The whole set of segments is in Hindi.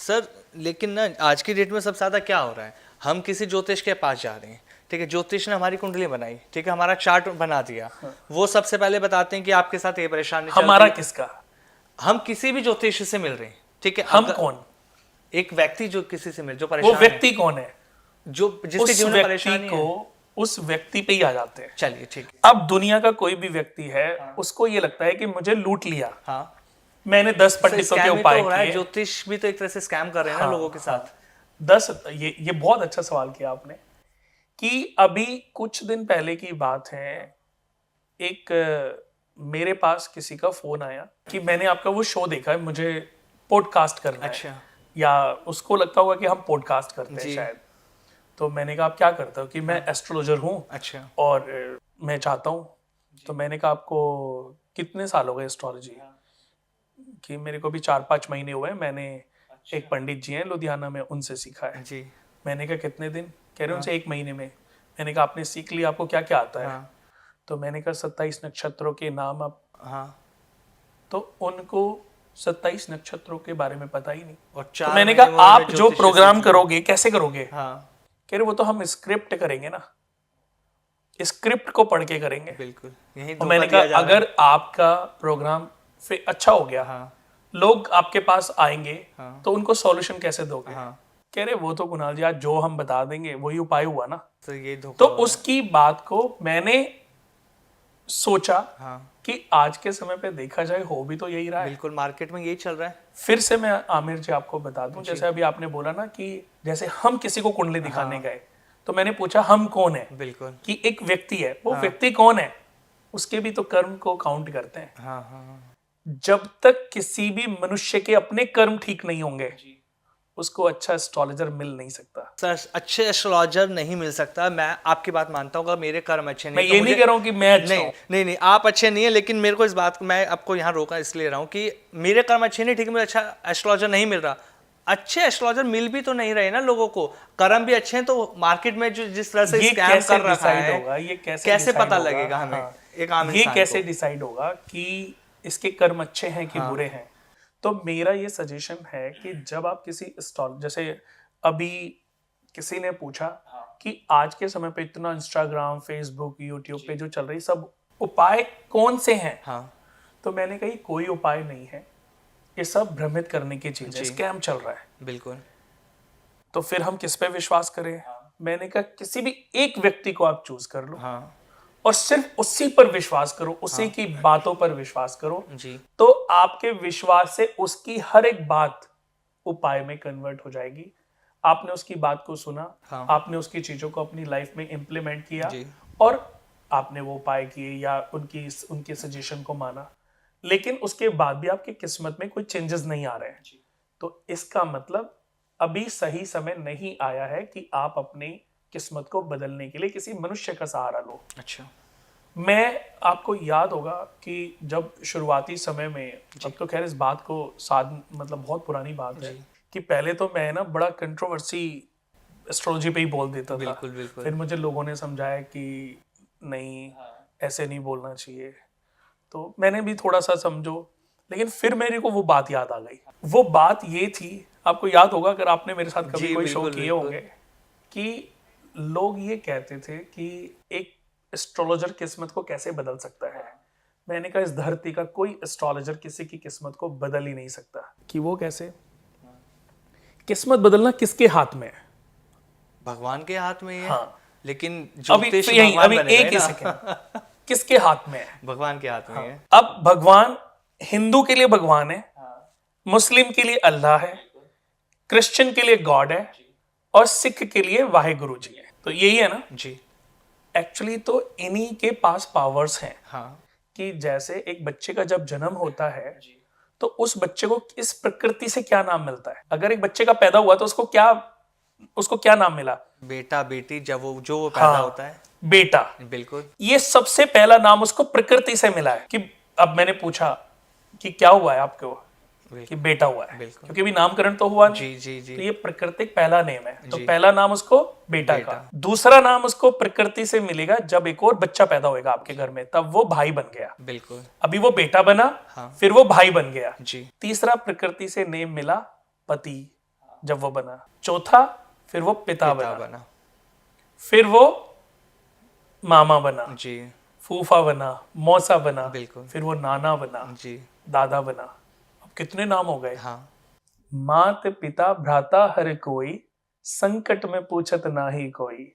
सर लेकिन ना आज की डेट में सबसे ज़्यादा क्या हो रहा है, हम किसी ज्योतिष के पास जा रहे हैं, ठीक है, ज्योतिष ने हमारी कुंडली बनाई, ठीक है, हमारा चार्ट बना दिया, वो सबसे पहले बताते हैं कि आपके साथ ये परेशानी चल हमारा रही है। किसका? हम किसी भी ज्योतिष से मिल रहे हैं, ठीक है, हम कौन? एक व्यक्ति जो किसी से मिल, जो वो परेशान व्यक्ति कौन है? है, जो जिसके उस जीवन में व्यक्ति परेशानी को है। उस व्यक्ति पे ही आ जाते हैं। चलिए ठीक है। अब दुनिया का कोई भी व्यक्ति है, उसको ये लगता है कि मुझे लूट लिया, हाँ, मैंने 10 पंडितों के स्कैम ही उपाय तो हो रहा है, किए। ज्योतिष भी तो एक तरह से स्कैम कर रहे हैं ना लोगों के साथ। 10 ये बहुत अच्छा सवाल किया आपने कि अभी कुछ दिन पहले की बात है, एक मेरे पास किसी का फोन आया कि मैंने आपका वो शो देखा है, मुझे पॉडकास्ट करना है। अच्छा। या उसको लगता होगा कि हम पॉडकास्ट करते हैं जी। शायद। तो मैंने कहा आप क्या करते हो? कि मैं एस्ट्रोलॉजर हूँ अच्छा। और मैं चाहता हूँ। तो मैंने कहा आपको कितने साल हो गए एस्ट्रोलॉजी? कि मेरे को भी 4-5 महीने हुए हैं, मैंने एक पंडित जी हैं लुधियाना में, उनसे सीखा है। जी। मैंने कहा कितने दिन? कह रहे उनसे 1 महीने में। मैंने कहा आपने सीख लिया, आपको क्या क्या आता है? हाँ। तो मैंने कहा 27 नक्षत्रों के नाम आप। हाँ। तो उनको 27 नक्षत्रों के बारे में पता ही नहीं। और तो 4 मैंने महीने कहा में आप उन्होंने जो ज्योतिष प्रोग्राम सीख लिया। करोगे कैसे करोगे? हाँ, कह रहे वो तो हम स्क्रिप्ट करेंगे ना, स्क्रिप्ट को पढ़ के करेंगे। बिल्कुल यही और धोखा मैंने दिया कहा जा रहा है। अगर आपका प्रोग्राम फिर अच्छा हो गया, हाँ। लोग आपके पास आएंगे, हाँ। तो उनको सॉल्यूशन कैसे दोगे? हाँ, कह रहे वो तो कुणाल जी आज जो हम बता देंगे वही उपाय हुआ ना। तो ये धोखा तो हो रहा है। उसकी बात को मैंने सोचा हाँ, कि आज के समय पे देखा जाए हो भी तो यही रहा है। बिल्कुल मार्केट में यही चल रहा है। फिर से मैं आमिर जी आपको बता दूं, जैसे अभी आपने बोला ना कि जैसे हम किसी को कुंडली दिखाने गए, तो मैंने पूछा हम कौन है? बिल्कुल। कि एक व्यक्ति है, वो व्यक्ति कौन है? उसके भी तो कर्म को काउंट करते हैं। हाँ। हाँ। जब तक किसी भी मनुष्य के अपने कर्म ठीक नहीं होंगे, उसको अच्छा एस्ट्रोलॉजर मिल नहीं सकता। सर अच्छे एस्ट्रोलॉजर नहीं मिल सकता, मैं आपकी बात मानता हूँ, अगर मेरे कर्म अच्छे नहीं मैं तो ये मुझे नहीं कह रहा हूं कि मैं अच्छा नहीं हूं। नहीं नहीं आप अच्छे नहीं है, लेकिन मेरे को इस बात को मैं आपको यहाँ रोका इसलिए रहा हूँ कि मेरे कर्म अच्छे नहीं, ठीक है, मुझे अच्छा एस्ट्रोलॉजर नहीं मिल रहा। अच्छे एस्ट्रोलॉजर मिल भी तो नहीं रहे ना लोगों को, कर्म भी अच्छे हैं, तो मार्केट में जो जिस तरह से ये स्कैम कैसे कर रखा डिसाइड है, होगा? ये कैसे decide पता होगा? लगेगा हमें? हाँ। एक आम ये इंसान कैसे को। डिसाइड होगा कि इसके कर्म अच्छे हैं कि बुरे हैं? तो मेरा ये सजेशन है कि जब आप किसी जैसे अभी किसी ने पूछा कि आज के समय पे इतना इंस्टाग्राम, फेसबुक, यूट्यूब पे जो चल रही सब उपाय कौन से हैं? हाँ, तो मैंने कही कोई उपाय नहीं है, ये सब भ्रमित करने की चीज है, जी। स्कैम चल रहा है। बिल्कुल। तो फिर हम किस पे विश्वास करें? मैंने कहा किसी भी एक व्यक्ति को आप चूज कर लो हाँ और सिर्फ उसी पर विश्वास करो, उसी की बातों पर विश्वास करो। जी। तो आपके विश्वास से उसकी हर एक बात उपाय में कन्वर्ट हो जाएगी। आपने उसकी बात को सुना, हाँ। आपने उसकी चीजों को अपनी लाइफ में इंप्लीमेंट किया जी। और आपने वो उपाय किए या उनके सजेशन को माना, लेकिन उसके बाद भी आपकी किस्मत में कोई चेंजेस नहीं आ रहे हैं। तो इसका मतलब अभी सही समय नहीं आया है कि आप अपनी किस्मत को बदलने के लिए किसी मनुष्य का सहारा लो। अच्छा। मैं आपको याद होगा कि जब शुरुआती समय में, अब तो खैर इस बात को मतलब बहुत पुरानी बात है कि पहले तो मैं ना बड़ा कंट्रोवर्सी एस्ट्रोलॉजी पे ही बोल देता था। बिल्कुल बिल्कुल। फिर मुझे लोगों ने समझाया कि नहीं, ऐसे नहीं बोलना चाहिए, तो मैंने भी थोड़ा सा समझो, लेकिन फिर मेरे को वो बात याद आ गई। वो बात ये थी, आपको याद होगा अगर आपने मेरे साथ कभी जी, कोई शो बिल्कुल, किए बिल्कुल। होंगे, कि लोग ये कहते थे कि एक एस्ट्रोलॉजर किस्मत को कैसे बदल सकता है। मैंने कहा इस धरती का कोई एस्ट्रोलॉजर किसी की किस्मत को बदल ही नहीं सकता। कि वो कैसे? किस्मत बदलना किसके हाथ में है? भगवान के हाथ में ही है। हाँ। लेकिन अभी ज्योतिष यही भगवान अभी बने एक गए ही ना। सेकंड, किसके हाथ में है? भगवान के हाथ में ही है। अब भगवान हिंदू के लिए भगवान है, मुस्लिम के लिए अल्लाह है, क्रिश्चियन के लिए गॉड है और सिख के लिए वाहेगुरु जी है। तो यही है ना जी। एक्चुअली। तो इन्हीं के पास पावर्स हैं हाँ। कि जैसे एक बच्चे का जब जन्म होता है तो उस बच्चे को इस प्रकृति से क्या नाम मिलता है? अगर एक बच्चे का पैदा हुआ तो उसको क्या नाम मिला? बेटा बेटी, जब वो जो वो पैदा होता है। बेटा। बिल्कुल। ये सबसे पहला नाम उसको प्रकृति से मिला है। कि अब मैंने पूछा कि क्या हुआ है आपको, कि बेटा हुआ है, बिल्कुल। क्योंकि अभी नामकरण तो हुआ नहीं। जी जी जी। तो ये प्राकृतिक पहला नेम है, तो जी। पहला नाम उसको बेटा का। दूसरा नाम उसको प्रकृति से मिलेगा जब एक और बच्चा पैदा होगा आपके घर में, तब वो भाई बन गया। बिल्कुल। अभी वो बेटा बना, हाँ। फिर वो भाई बन गया। जी। तीसरा प्रकृति से नेम मिला पति, जब वो बना, चौथा फिर वो पिता पिता बना, बना। फिर वो मामा बना, जी फूफा बना, मौसा बना, बिल्कुल। फिर वो नाना बना, जी दादा बना। अब कितने नाम हो गए। हाँ मात पिता भ्राता हर कोई, संकट में पूछत नाही कोई।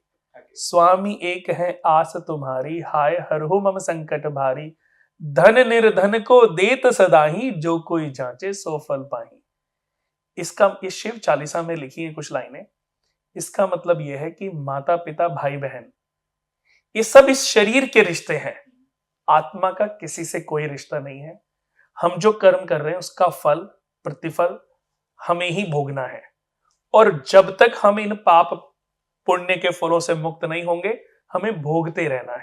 स्वामी एक है आस तुम्हारी, हाय हरहु मम संकट भारी। धन निर्धन को देत सदाही, जो कोई जांचे सो फल पाही। इसका ये शिव चालीसा में लिखी है कुछ लाइनें। इसका मतलब यह है कि माता पिता भाई बहन ये सब इस शरीर के रिश्ते हैं, आत्मा का किसी से कोई रिश्ता नहीं है। हम जो कर्म कर रहे हैं उसका फल प्रतिफल हमें ही भोगना है, और जब तक हम इन पाप पुण्य के फलों से मुक्त नहीं होंगे हमें भोगते रहना है।